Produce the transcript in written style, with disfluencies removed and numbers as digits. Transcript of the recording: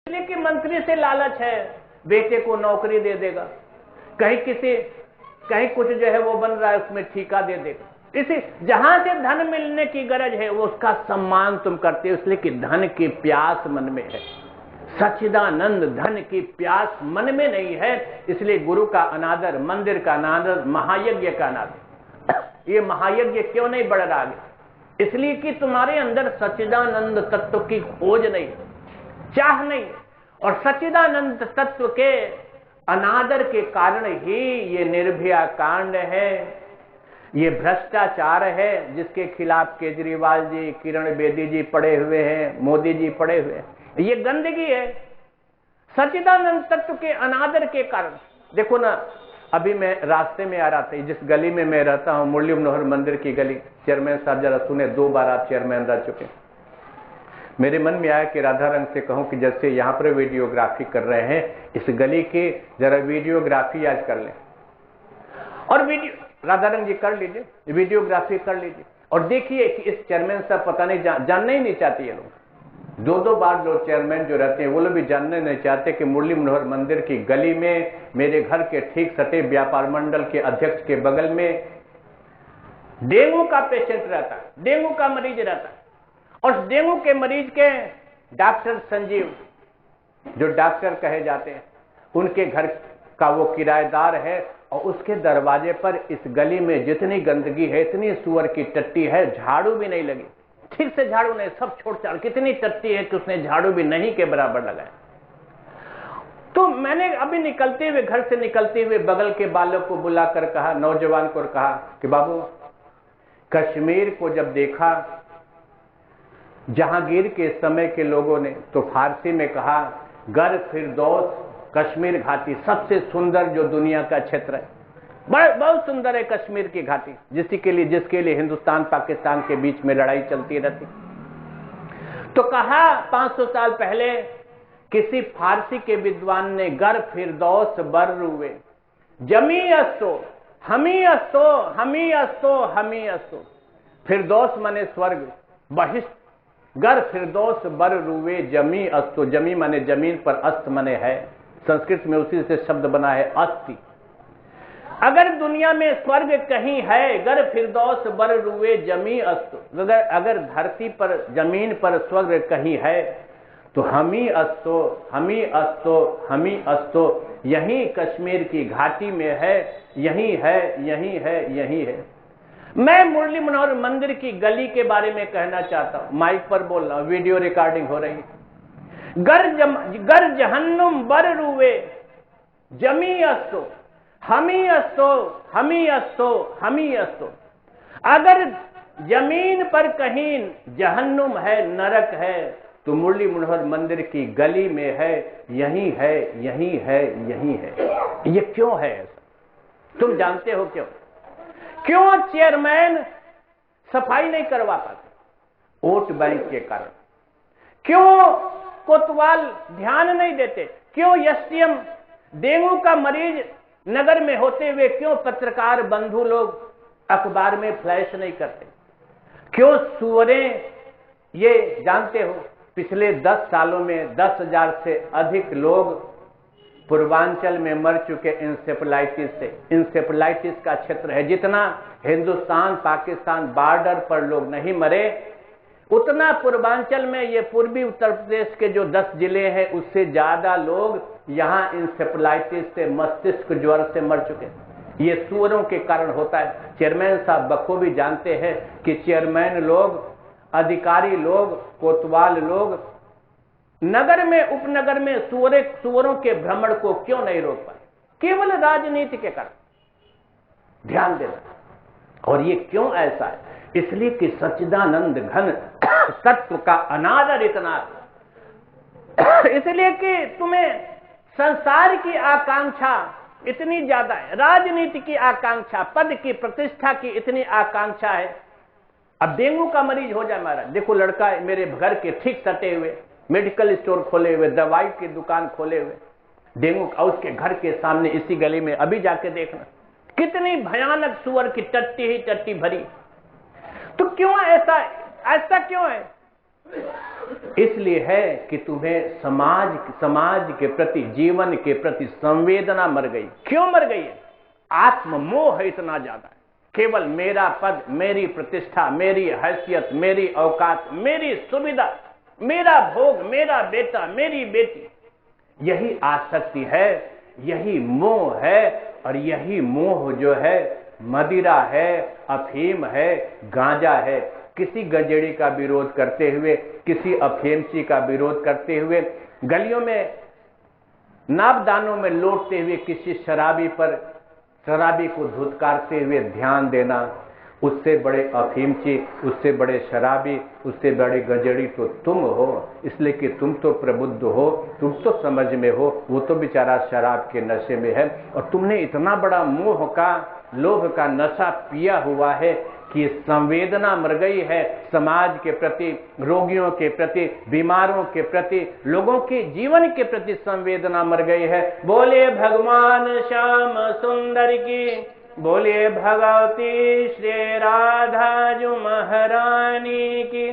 इसलिए कि मंत्री से लालच है, बेटे को नौकरी दे देगा, कहीं कुछ जो है वो बन रहा है उसमें ठीका दे देगा। इसी जहां से धन मिलने की गरज है वो उसका सम्मान तुम करते हो, इसलिए कि धन की प्यास मन में है। सच्चिदानंद धन की प्यास मन में नहीं है, इसलिए गुरु का अनादर, मंदिर का अनादर, महायज्ञ का अनादर। ये महायज्ञ क्यों नहीं बढ़ रहा है? इसलिए कि तुम्हारे अंदर सच्चिदानंद तत्व की खोज नहीं, चाह नहीं, और सच्चिदानंद तत्व के अनादर के कारण ही ये निर्भया कांड है, ये भ्रष्टाचार है जिसके खिलाफ केजरीवाल जी, किरण बेदी जी पड़े हुए हैं, मोदी जी पड़े हुए हैं। ये गंदगी है सच्चिदानंद तत्व के अनादर के कारण। देखो ना, अभी मैं रास्ते में आ रहा था, जिस गली में मैं रहता हूं, मुरली मनोहर मंदिर की गली, चेयरमैन साहब जरा सुने, 2 बार आप चेयरमैन रह चुके। मेरे मन में आया कि राधा रंग से कहूं कि जैसे यहां पर वीडियोग्राफी कर रहे हैं, इस गली की जरा वीडियोग्राफी आज कर लें, और राधा रंग जी कर लीजिए, वीडियोग्राफी कर लीजिए, और देखिए कि इस चेयरमैन साहब पता नहीं जानना ही नहीं चाहते ये लोग। 2 बार जो चेयरमैन जो रहते हैं वो लोग भी जानने नहीं चाहते कि मुरली मनोहर मंदिर की गली में, मेरे घर के ठीक सटे व्यापार मंडल के अध्यक्ष के बगल में डेंगू का पेशेंट रहता है, डेंगू का मरीज रहता है, और डेंगू के मरीज के डॉक्टर संजीव, जो डॉक्टर कहे जाते हैं, उनके घर का वो किराएदार है, और उसके दरवाजे पर इस गली में जितनी गंदगी है, इतनी सुअर की टट्टी है, झाड़ू भी नहीं लगी, ठीक से झाड़ू नहीं, सब छोड़ छाड़, कितनी टट्टी है कि उसने झाड़ू भी नहीं के बराबर लगाया। तो मैंने अभी निकलते हुए, घर से निकलते हुए, बगल के बालक को बुलाकर कहा, नौजवान को कहा कि बाबू, कश्मीर को जब देखा जहांगीर के समय के लोगों ने, तो फारसी में कहा, गर फिरदौस कश्मीर घाटी सबसे सुंदर जो दुनिया का क्षेत्र है, बहुत सुंदर है कश्मीर की घाटी, जिसके लिए हिंदुस्तान पाकिस्तान के बीच में लड़ाई चलती रहती। तो कहा 500 साल पहले किसी फारसी के विद्वान ने, गर फिरदौस बर रुए जमी अस्तो हमी अस्तो हमी अस्तो हमी अस्तो। फिरदौस माने स्वर्ग, बहिष्ठ, गर फिरदौस बर रुए जमी अस्तो, जमी माने जमीन पर, अस्त माने है, संस्कृत में उसी से शब्द बना है अस्ति। अगर दुनिया में स्वर्ग कहीं है, गर फिरदौस बर रुए जमी अस्तो, अगर धरती पर, जमीन पर स्वर्ग कहीं है, तो हमी अस्तो हमी अस्तो हमी अस्तो, यही कश्मीर की घाटी में है, यही है, यही है, यही है। मैं मुरली मनोहर मंदिर की गली के बारे में कहना चाहता हूं, माइक पर बोल रहा हूं, वीडियो रिकॉर्डिंग हो रही है। गर जहन्नुम बर रुए जमी अस्तो हमी अस्तो हमी अस्तो हमी अस्तो। अगर जमीन पर कहीं जहन्नुम है, नरक है, तो मुरली मनोहर मंदिर की गली में है, यही है, यही है, यही है। ये क्यों है ऐसा? तुम जानते हो क्यों? क्यों चेयरमैन सफाई नहीं करवा पाते? वोट बैंक के कारण। क्यों कोतवाल ध्यान नहीं देते? क्यों एसडीएम डेंगू का मरीज नगर में होते हुए क्यों पत्रकार बंधु लोग अखबार में फ्लैश नहीं करते? क्यों सुअरें, ये जानते हो पिछले 10 सालों में 10,000 से अधिक लोग पूर्वांचल में मर चुके इंसेफेलाइटिस से। इंसेफेलाइटिस का क्षेत्र है, जितना हिंदुस्तान पाकिस्तान बॉर्डर पर लोग नहीं मरे, उतना पूर्वांचल में, ये पूर्वी उत्तर प्रदेश के जो 10 जिले हैं, उससे ज्यादा लोग यहां इंसेफेलाइटिस से, मस्तिष्क ज्वर से मर चुके। ये सुअरों के कारण होता है। चेयरमैन साहब बखूबी जानते हैं कि चेयरमैन लोग, अधिकारी लोग, कोतवाल लोग नगर में, उपनगर में सुअरों के भ्रमण को क्यों नहीं रोक पाए? केवल राजनीति के कारण। ध्यान देना। और ये क्यों ऐसा है? इसलिए कि सच्चिदानंद घन तत्व का अनादर इतना, इसलिए कि तुम्हें संसार की आकांक्षा इतनी ज्यादा है, राजनीति की आकांक्षा, पद की, प्रतिष्ठा की इतनी आकांक्षा है। अब डेंगू का मरीज हो जाए महाराज, देखो लड़का मेरे घर के ठीक सटे हुए, मेडिकल स्टोर खोले हुए, दवाई की दुकान खोले हुए, डेंगू का, उसके घर के सामने इसी गली में अभी जाके देखना कितनी भयानक सुअर की टट्टी ही टट्टी भरी। तो क्यों ऐसा क्यों है? इसलिए है कि तुम्हें समाज के प्रति, जीवन के प्रति संवेदना मर गई। क्यों मर गई है? आत्ममोह है इतना ज्यादा। केवल मेरा पद, मेरी प्रतिष्ठा, मेरी हैसियत, मेरी औकात, मेरी सुविधा, मेरा भोग, मेरा बेटा, मेरी बेटी, यही आसक्ति है, यही मोह है। और यही मोह जो है मदिरा है, अफीम है, गांजा है। किसी गंजेड़ी का विरोध करते हुए, किसी अफीमची का विरोध करते हुए, गलियों में नाबदानों में लौटते हुए किसी शराबी को धुतकारते हुए ध्यान देना, उससे बड़े अफीमची, उससे बड़े शराबी, उससे बड़े गंजेड़ी तो तुम हो। इसलिए कि तुम तो प्रबुद्ध हो, तुम तो समझ में हो, वो तो बेचारा शराब के नशे में है। और तुमने इतना बड़ा मोह का, लोभ का नशा पिया हुआ है कि संवेदना मर गई है समाज के प्रति, रोगियों के प्रति, बीमारों के प्रति, लोगों के जीवन के प्रति संवेदना मर गई है। बोले भगवान श्याम सुंदर की, बोले भगवती श्री राधा जो महारानी की।